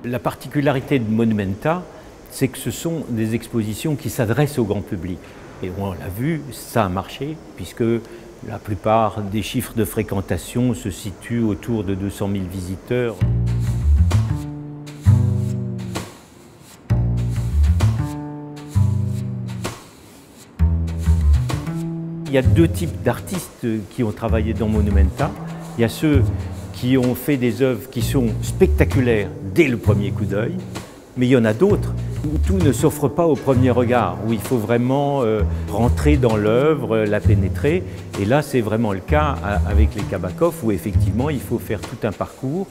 La particularité de Monumenta, c'est que ce sont des expositions qui s'adressent au grand public. Et on l'a vu, ça a marché, puisque la plupart des chiffres de fréquentation se situent autour de 200 000 visiteurs. Il y a deux types d'artistes qui ont travaillé dans Monumenta. Il y a ceux qui ont fait des œuvres qui sont spectaculaires dès le premier coup d'œil, mais il y en a d'autres où tout ne s'offre pas au premier regard, où il faut vraiment rentrer dans l'œuvre, la pénétrer. Et là, c'est vraiment le cas avec les Kabakov, où effectivement, il faut faire tout un parcours.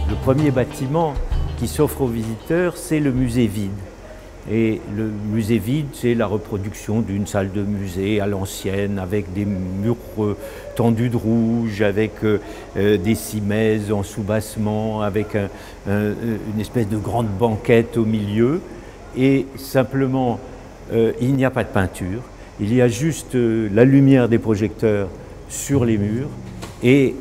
Le premier bâtiment qui s'offre aux visiteurs, c'est le musée vide. Et le musée vide, c'est la reproduction d'une salle de musée à l'ancienne, avec des murs tendus de rouge, avec des cimaises en soubassement, avec une espèce de grande banquette au milieu. Et simplement, il n'y a pas de peinture, il y a juste la lumière des projecteurs sur les murs, et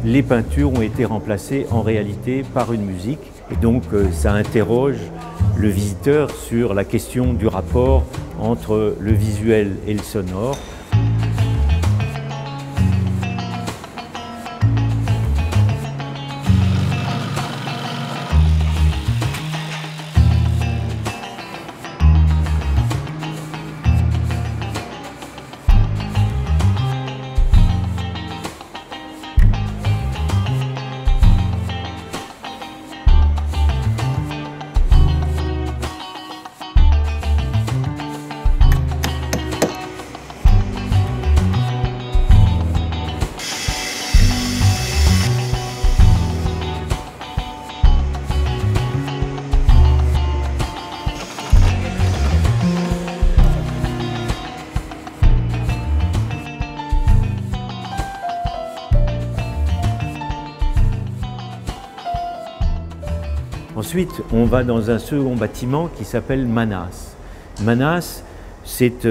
les peintures ont été remplacées en réalité par une musique. Et donc ça interroge le visiteur sur la question du rapport entre le visuel et le sonore. Ensuite, on va dans un second bâtiment qui s'appelle Manas. Manas, c'est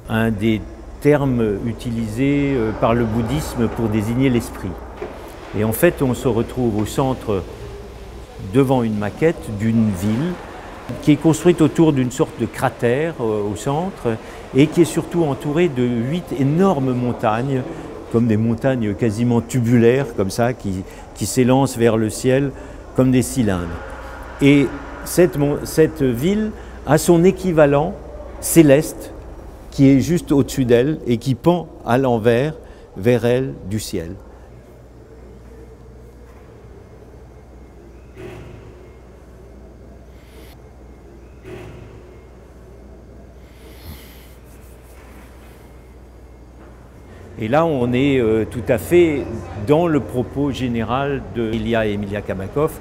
un des termes utilisés par le bouddhisme pour désigner l'esprit. Et en fait, on se retrouve au centre, devant une maquette d'une ville qui est construite autour d'une sorte de cratère au centre et qui est surtout entourée de 8 énormes montagnes, comme des montagnes quasiment tubulaires, comme ça, qui s'élancent vers le ciel comme des cylindres. Et cette ville a son équivalent céleste qui est juste au-dessus d'elle et qui pend à l'envers vers elle du ciel. Et là, on est tout à fait dans le propos général de Ilya et Emilia Kabakov,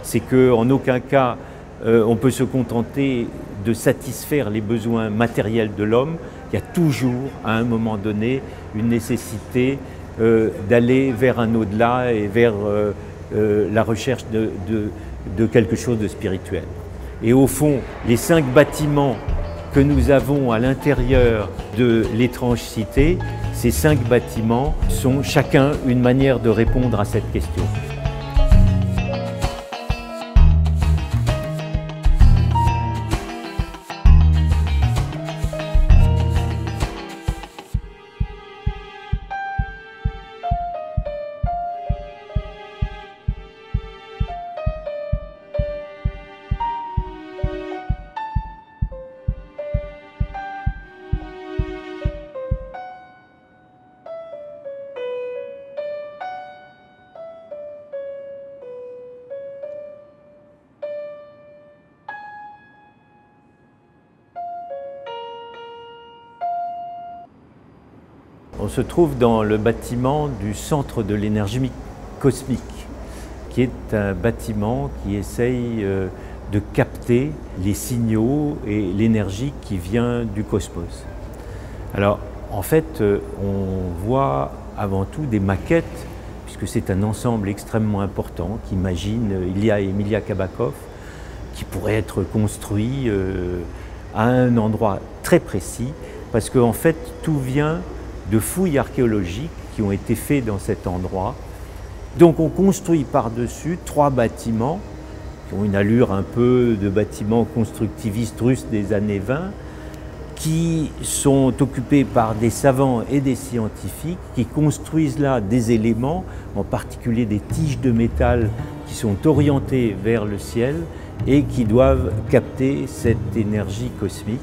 c'est qu'en aucun cas on peut se contenter de satisfaire les besoins matériels de l'homme. Il y a toujours, à un moment donné, une nécessité d'aller vers un au-delà et vers la recherche de quelque chose de spirituel. Et au fond, les 5 bâtiments que nous avons à l'intérieur de l'étrange cité, ces 5 bâtiments sont chacun une manière de répondre à cette question. On se trouve dans le bâtiment du Centre de l'énergie cosmique, qui est un bâtiment qui essaye de capter les signaux et l'énergie qui vient du cosmos. Alors, En fait, on voit avant tout des maquettes, puisque c'est un ensemble extrêmement important qu'imagine Ilya et Emilia Kabakov, qui pourrait être construit à un endroit très précis, parce qu'en fait, tout vient de fouilles archéologiques qui ont été faites dans cet endroit. Donc on construit par-dessus 3 bâtiments qui ont une allure un peu de bâtiments constructivistes russes des années 20, qui sont occupés par des savants et des scientifiques qui construisent là des éléments, en particulier des tiges de métal qui sont orientées vers le ciel et qui doivent capter cette énergie cosmique.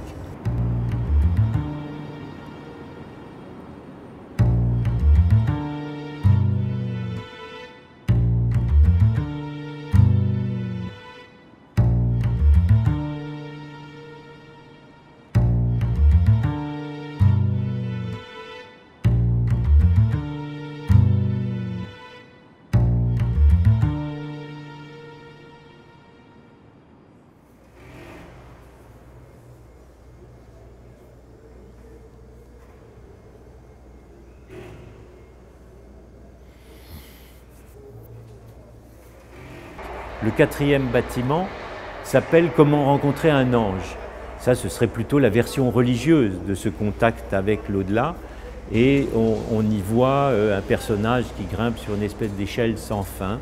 Le 4e bâtiment s'appelle « Comment rencontrer un ange ». Ça, ce serait plutôt la version religieuse de ce contact avec l'au-delà. Et on y voit un personnage qui grimpe sur une espèce d'échelle sans fin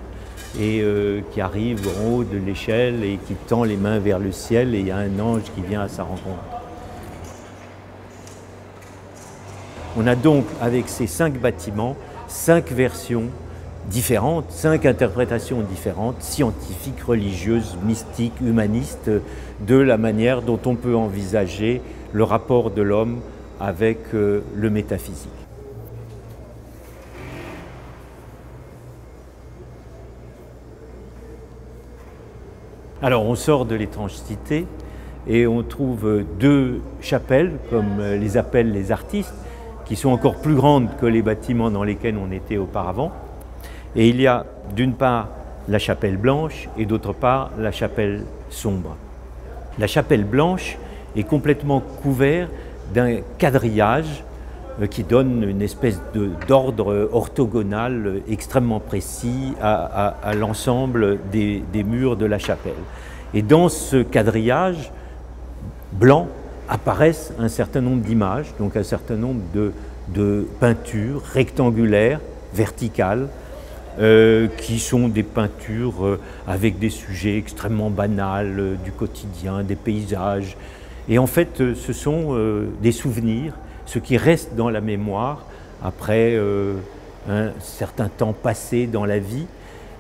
et qui arrive en haut de l'échelle et qui tend les mains vers le ciel, et il y a un ange qui vient à sa rencontre. On a donc, avec ces 5 bâtiments, 5 versions différentes, 5 interprétations différentes, scientifiques, religieuses, mystiques, humanistes, de la manière dont on peut envisager le rapport de l'homme avec le métaphysique. Alors on sort de l'étrange cité et on trouve 2 chapelles, comme les appellent les artistes, qui sont encore plus grandes que les bâtiments dans lesquels on était auparavant. Et il y a d'une part la chapelle blanche et d'autre part la chapelle sombre. La chapelle blanche est complètement couverte d'un quadrillage qui donne une espèce d'ordre orthogonal extrêmement précis à l'ensemble des murs de la chapelle. Et dans ce quadrillage blanc apparaissent un certain nombre d'images, donc un certain nombre de peintures rectangulaires, verticales, qui sont des peintures avec des sujets extrêmement banals du quotidien, des paysages. Et en fait, ce sont des souvenirs, ce qui reste dans la mémoire après un certain temps passé dans la vie.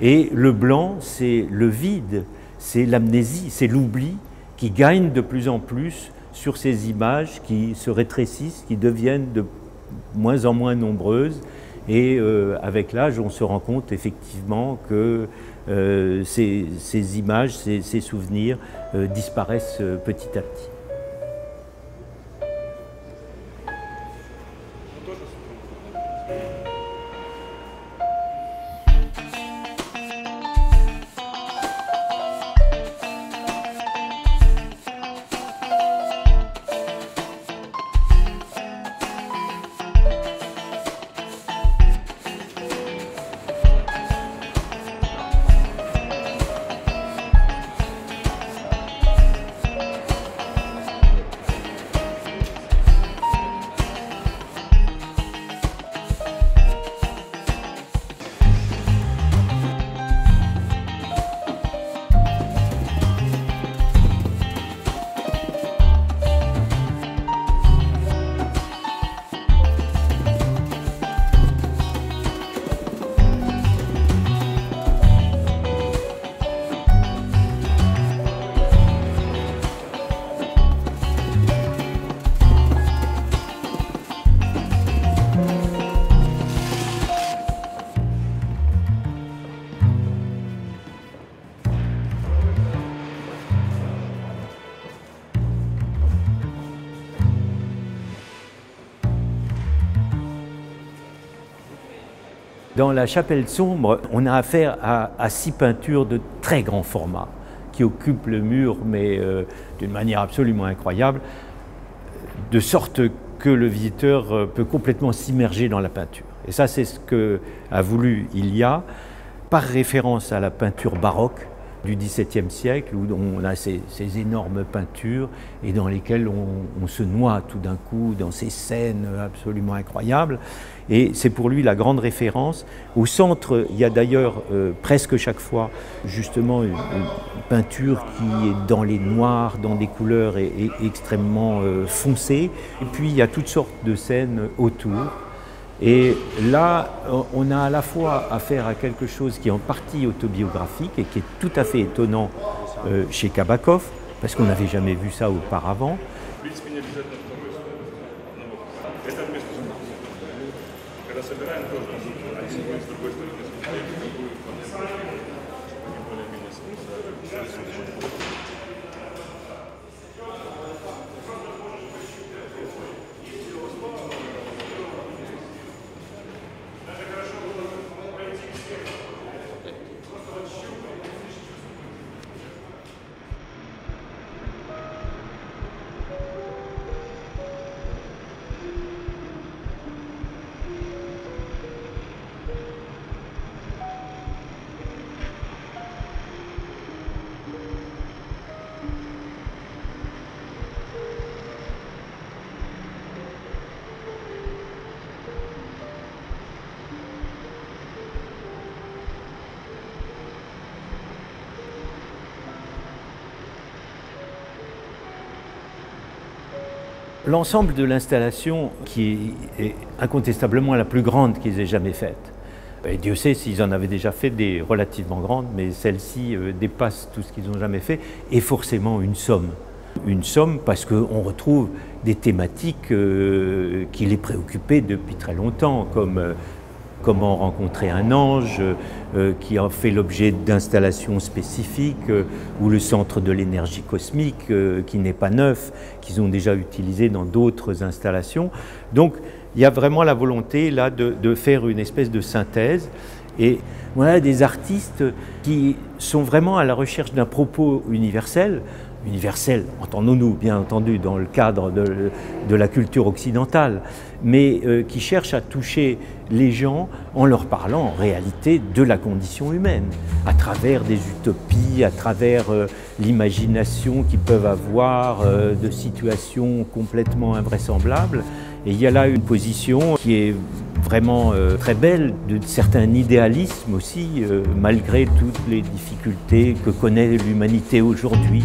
Et le blanc, c'est le vide, c'est l'amnésie, c'est l'oubli qui gagne de plus en plus sur ces images qui se rétrécissent, qui deviennent de moins en moins nombreuses. Et avec l'âge, on se rend compte effectivement que ces images, ces souvenirs disparaissent petit à petit. Dans la chapelle sombre, on a affaire à 6 peintures de très grand format qui occupent le mur, mais d'une manière absolument incroyable, de sorte que le visiteur peut complètement s'immerger dans la peinture. Et ça, c'est ce qu'a voulu Ilia, par référence à la peinture baroque du XVIIe siècle, où on a ces énormes peintures et dans lesquelles on se noie tout d'un coup dans ces scènes absolument incroyables. Et c'est pour lui la grande référence. Au centre, il y a d'ailleurs presque chaque fois justement une peinture qui est dans les noirs, dans des couleurs extrêmement foncées. Et puis il y a toutes sortes de scènes autour. Et là, on a à la fois affaire à quelque chose qui est en partie autobiographique et qui est tout à fait étonnant chez Kabakov, parce qu'on n'avait jamais vu ça auparavant. L'ensemble de l'installation, qui est incontestablement la plus grande qu'ils aient jamais faite, et Dieu sait s'ils en avaient déjà fait des relativement grandes, mais celle-ci dépasse tout ce qu'ils ont jamais fait, est forcément une somme. Une somme parce qu'on retrouve des thématiques qui les préoccupaient depuis très longtemps, comme comment rencontrer un ange, qui a fait l'objet d'installations spécifiques, ou le centre de l'énergie cosmique, qui n'est pas neuf, qu'ils ont déjà utilisé dans d'autres installations. Donc il y a vraiment la volonté là de faire une espèce de synthèse. Et voilà des artistes qui sont vraiment à la recherche d'un propos universel. Universel, entendons-nous bien entendu dans le cadre de la culture occidentale, mais qui cherchent à toucher les gens en leur parlant en réalité de la condition humaine, à travers des utopies, à travers l'imagination qu'ils peuvent avoir de situations complètement invraisemblables. Et il y a là une position qui est vraiment très belle, de certain idéalisme aussi, malgré toutes les difficultés que connaît l'humanité aujourd'hui.